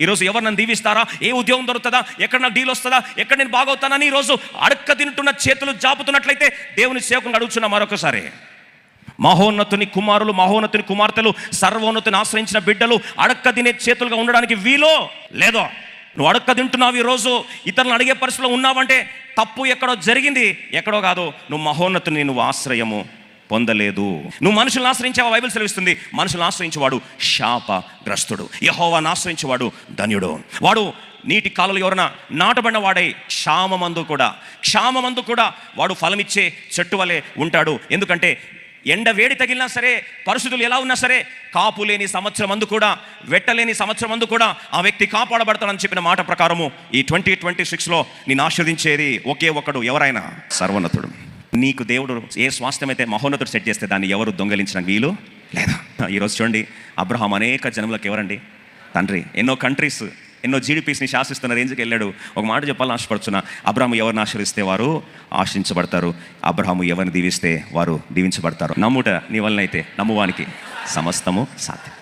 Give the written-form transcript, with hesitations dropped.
ఈరోజు ఎవరు నన్ను దీవిస్తారా, ఏ ఉద్యోగం దొరుకుతుందా, ఎక్కడ నాకు డీల్ వస్తుందా, ఎక్కడ నేను బాగవుతానని ఈరోజు అడక్క తింటున్న చేతులు జాపుతున్నట్లయితే దేవుని సేవకుని అడుగుతున్నా మరొకసారి, మహోన్నతుని కుమారులు, మహోన్నతుని కుమార్తెలు, సర్వోన్నతిని ఆశ్రయించిన బిడ్డలు అడక్క తినే చేతులుగా ఉండడానికి వీలో లేదో? నువ్వు అడక్క తింటున్నావు, ఈరోజు ఇతరులను అడిగే పరిస్థితిలో ఉన్నావంటే తప్పు ఎక్కడో జరిగింది, ఎక్కడో కాదు. నువ్వు మహోన్నతుని నువ్వు ఆశ్రయము పొందలేదు. నువ్వు మనుషులను ఆశ్రయించావా? బైబిల్ సెలవిస్తుంది, మనుషులను ఆశ్రయించేవాడు శాపగ్రస్తుడు, యెహోవాను ఆశ్రయించేవాడు ధన్యుడు. వాడు నీటి కాలంలో ఎవరైనా నాటబడిన వాడై క్షామమందు కూడా వాడు ఫలమిచ్చే చెట్టు వలె ఉంటాడు. ఎందుకంటే ఎండ వేడి తగిలినా సరే, పరిస్థితులు ఎలా ఉన్నా సరే, కాపు లేని సంవత్సరం అందు కూడా, వెట్టలేని సంవత్సరం అందు కూడా ఆ వ్యక్తి కాపాడబడతాడని చెప్పిన మాట ప్రకారము ఈ 2026లో నేను ఆశీర్వదించేది ఒకే ఒకడు, ఎవరైనా సర్వోన్నతుడు. నీకు దేవుడు ఏ స్వాస్థ్యం అయితే మహోన్నతుడు సెట్ చేస్తే దాన్ని ఎవరు దొంగలించిన వీలు లేదా. ఈరోజు చూడండి, అబ్రహాం అనేక జనములకు ఎవరండి తండ్రి. ఎన్నో కంట్రీస్, ఎన్నో జీడిపీస్ని శాసిస్తున్న రేంజ్కి వెళ్ళాడు. ఒక మాట చెప్పాలని ఆశపడుతున్నా, అబ్రహాము ఎవరిని ఆశీర్వదిస్తే వారు ఆశించబడతారు, అబ్రహాము ఎవరిని దీవిస్తే వారు దీవించబడతారు. నమ్ముట నీ వలనైతే నమ్మువానికి సమస్తము సాధ్యం.